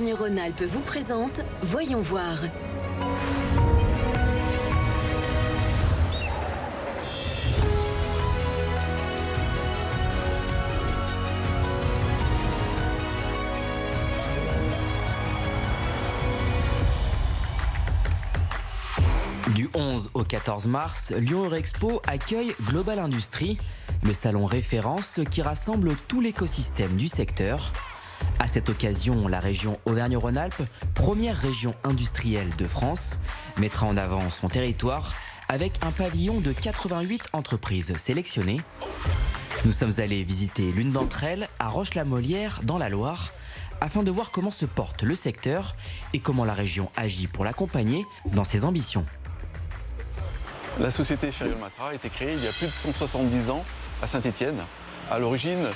Auvergne-Rhône-Alpes vous présente Voyons voir. Du 11 au 14 mars, Lyon Eurexpo accueille Global Industrie, le salon référence qui rassemble tout l'écosystème du secteur. À cette occasion, la région Auvergne-Rhône-Alpes, première région industrielle de France, mettra en avant son territoire avec un pavillon de 88 entreprises sélectionnées. Nous sommes allés visiter l'une d'entre elles à Roche-la-Molière dans la Loire afin de voir comment se porte le secteur et comment la région agit pour l'accompagner dans ses ambitions. La société Feriol-Matra a été créée il y a plus de 170 ans à Saint-Étienne. À l'origine,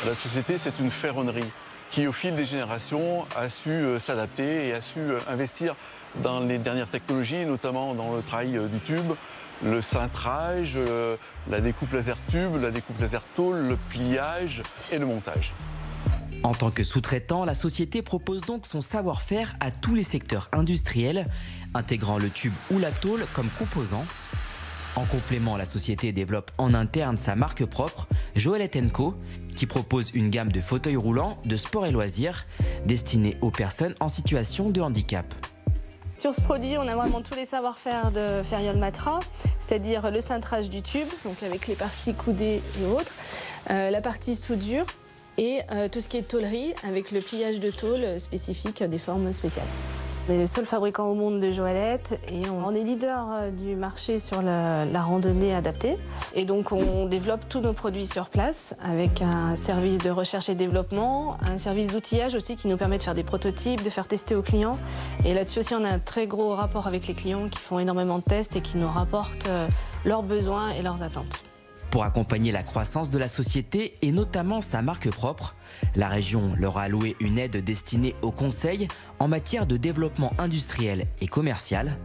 la société, c'est une ferronnerie qui, au fil des générations, a su s'adapter et a su investir dans les dernières technologies, notamment dans le travail du tube, le cintrage, la découpe laser tube, la découpe laser tôle, le pliage et le montage. En tant que sous-traitant, la société propose donc son savoir-faire à tous les secteurs industriels, intégrant le tube ou la tôle comme composants. En complément, la société développe en interne sa marque propre, Joëlette & Co, qui propose une gamme de fauteuils roulants de sport et loisirs destinés aux personnes en situation de handicap. Sur ce produit, on a vraiment tous les savoir-faire de Feriol-Matra, c'est-à-dire le cintrage du tube, donc avec les parties coudées et autres, la partie soudure et tout ce qui est tôlerie avec le pliage de tôle spécifique des formes spéciales. On est le seul fabricant au monde de Joëlette et on est leader du marché sur la randonnée adaptée. Et donc on développe tous nos produits sur place avec un service de recherche et développement, un service d'outillage aussi qui nous permet de faire des prototypes, de faire tester aux clients. Et là-dessus aussi on a un très gros rapport avec les clients qui font énormément de tests et qui nous rapportent leurs besoins et leurs attentes. Pour accompagner la croissance de la société et notamment sa marque propre, la région leur a alloué une aide destinée aux conseils en matière de développement industriel et commercial.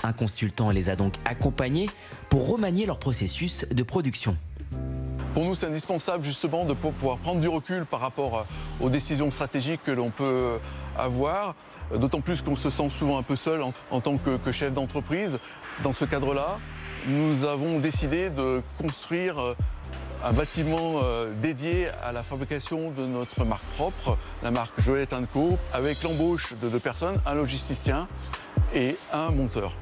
Un consultant les a donc accompagnés pour remanier leur processus de production. Pour nous, c'est indispensable justement de pouvoir prendre du recul par rapport aux décisions stratégiques que l'on peut avoir, d'autant plus qu'on se sent souvent un peu seul en tant que chef d'entreprise. Dans ce cadre-là, nous avons décidé de construire un bâtiment dédié à la fabrication de notre marque propre, la marque Joëlette & Co, avec l'embauche de 2 personnes, un logisticien et un monteur.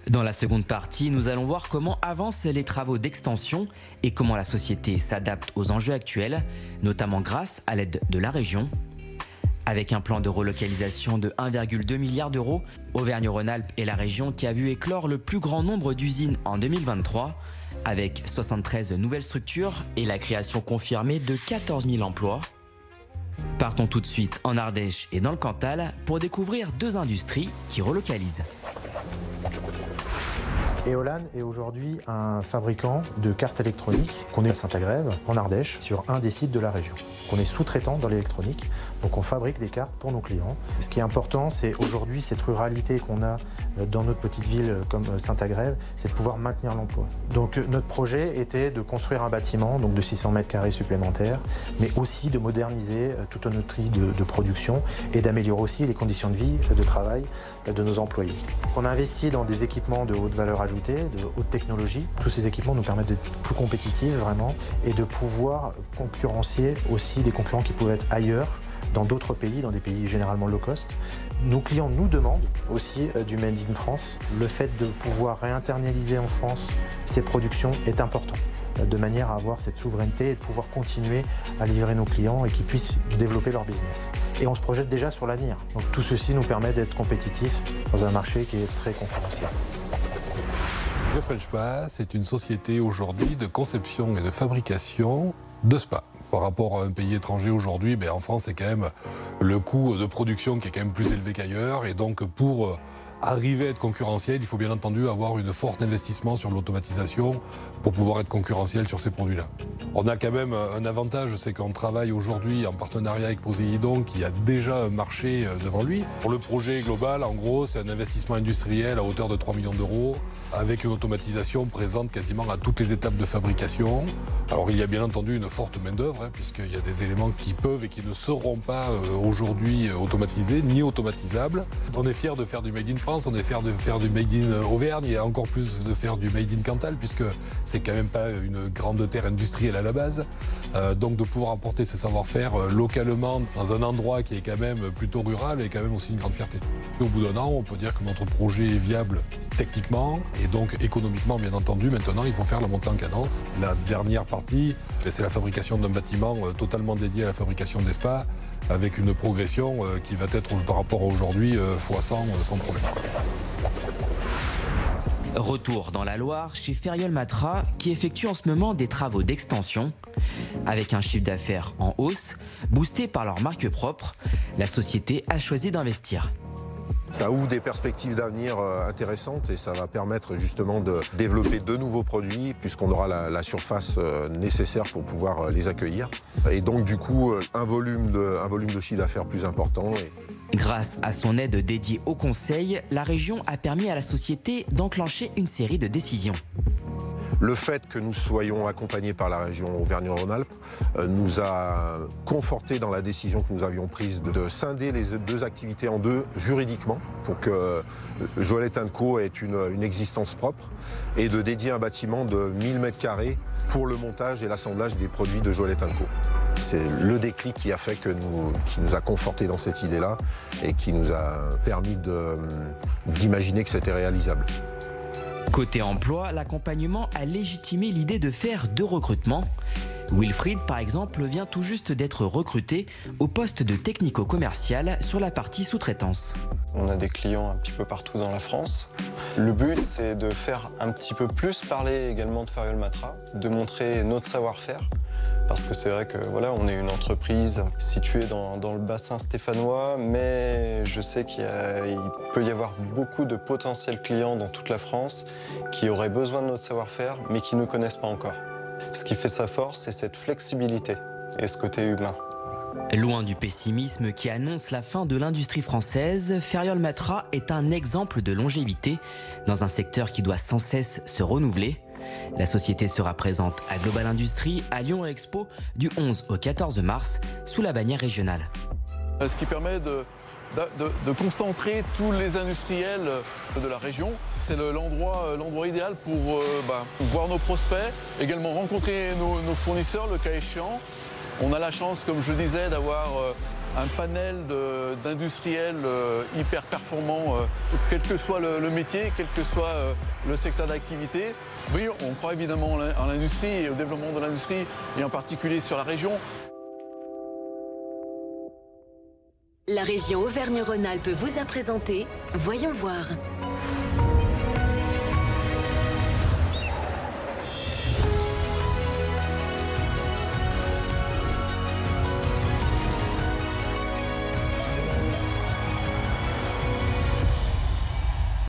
Dans la seconde partie, nous allons voir comment avancent les travaux d'extension et comment la société s'adapte aux enjeux actuels, notamment grâce à l'aide de la région. Avec un plan de relocalisation de 1,2 milliard d'euros, Auvergne-Rhône-Alpes est la région qui a vu éclore le plus grand nombre d'usines en 2023, avec 73 nouvelles structures et la création confirmée de 14 000 emplois. Partons tout de suite en Ardèche et dans le Cantal pour découvrir 2 industries qui relocalisent. Éolane est aujourd'hui un fabricant de cartes électroniques qu'on est à Saint-Agrève, en Ardèche, sur un des sites de la région. On est sous-traitant dans l'électronique, donc on fabrique des cartes pour nos clients. Ce qui est important, c'est aujourd'hui cette ruralité qu'on a dans notre petite ville comme Saint-Agrève, c'est de pouvoir maintenir l'emploi. Donc notre projet était de construire un bâtiment donc de 600 mètres carrés supplémentaires, mais aussi de moderniser toute notre grille de production et d'améliorer aussi les conditions de vie, de travail de nos employés. On a investi dans des équipements de haute valeur ajoutée, de haute technologie. Tous ces équipements nous permettent d'être plus compétitifs vraiment et de pouvoir concurrencer aussi des concurrents qui pouvaient être ailleurs, dans d'autres pays, dans des pays généralement low cost. Nos clients nous demandent aussi du Made in France. Le fait de pouvoir réinternaliser en France ces productions est important, de manière à avoir cette souveraineté et de pouvoir continuer à livrer nos clients et qu'ils puissent développer leur business. Et on se projette déjà sur l'avenir. Donc tout ceci nous permet d'être compétitifs dans un marché qui est très concurrentiel. Gefeldspa, c'est une société aujourd'hui de conception et de fabrication de spa. Par rapport à un pays étranger aujourd'hui, en France, c'est quand même le coût de production qui est quand même plus élevé qu'ailleurs. Et donc, pour arriver à être concurrentiel, il faut bien entendu avoir une forte investissement sur l'automatisation pour pouvoir être concurrentiel sur ces produits-là. On a quand même un avantage, c'est qu'on travaille aujourd'hui en partenariat avec Poséidon qui a déjà un marché devant lui. Pour le projet global, en gros, c'est un investissement industriel à hauteur de 3 millions d'euros avec une automatisation présente quasiment à toutes les étapes de fabrication. Alors il y a bien entendu une forte main-d'œuvre, puisqu'il y a des éléments qui peuvent et qui ne seront pas aujourd'hui automatisés ni automatisables. On est fiers de faire du Made in France, on est fiers de faire du Made in Auvergne et encore plus de faire du Made in Cantal, puisque c'est quand même pas une grande terre industrielle à la base. Donc de pouvoir apporter ces savoir-faire localement dans un endroit qui est quand même plutôt rural est quand même aussi une grande fierté. Au bout d'un an, on peut dire que notre projet est viable techniquement et donc économiquement bien entendu. Maintenant, il faut faire la montée en cadence. La dernière partie, c'est la fabrication d'un bâtiment totalement dédié à la fabrication des spas avec une progression qui va être par rapport à aujourd'hui x100 sans problème. Retour dans la Loire chez Ferriol Matra qui effectue en ce moment des travaux d'extension. Avec un chiffre d'affaires en hausse, boosté par leur marque propre, la société a choisi d'investir. Ça ouvre des perspectives d'avenir intéressantes et ça va permettre justement de développer de nouveaux produits puisqu'on aura la surface nécessaire pour pouvoir les accueillir. Et donc du coup, un volume de chiffre d'affaires plus important. Grâce à son aide dédiée au conseil, la région a permis à la société d'enclencher une série de décisions. Le fait que nous soyons accompagnés par la région Auvergne-Rhône-Alpes nous a conforté dans la décision que nous avions prise de scinder les deux activités en deux juridiquement pour que Joëlet & Co ait une existence propre et de dédier un bâtiment de 1000 m² pour le montage et l'assemblage des produits de Joëlet & Co. C'est le déclic qui a fait qui nous a conforté dans cette idée-là et qui nous a permis d'imaginer que c'était réalisable. Côté emploi, l'accompagnement a légitimé l'idée de faire 2 recrutements. Wilfried, par exemple, vient tout juste d'être recruté au poste de technico-commercial sur la partie sous-traitance. On a des clients un petit peu partout dans la France. Le but, c'est de faire un petit peu plus parler également de Ferriol Matra, de montrer notre savoir-faire. Parce que c'est vrai que voilà, on est une entreprise située dans le bassin stéphanois, mais je sais qu'il peut y avoir beaucoup de potentiels clients dans toute la France qui auraient besoin de notre savoir-faire, mais qui ne connaissent pas encore. Ce qui fait sa force, c'est cette flexibilité et ce côté humain. Loin du pessimisme qui annonce la fin de l'industrie française, Ferriol Matra est un exemple de longévité dans un secteur qui doit sans cesse se renouveler. La société sera présente à Global Industrie à Lyon Expo du 11 au 14 mars sous la bannière régionale. Ce qui permet de concentrer tous les industriels de la région. C'est l'endroit idéal pour voir nos prospects, également rencontrer nos fournisseurs le cas échéant. On a la chance, comme je disais, d'avoir un panel d'industriels hyper performants, quel que soit le métier, quel que soit le secteur d'activité. Oui, on croit évidemment en l'industrie et au développement de l'industrie, et en particulier sur la région. La région Auvergne-Rhône-Alpes vous a présenté Voyons voir.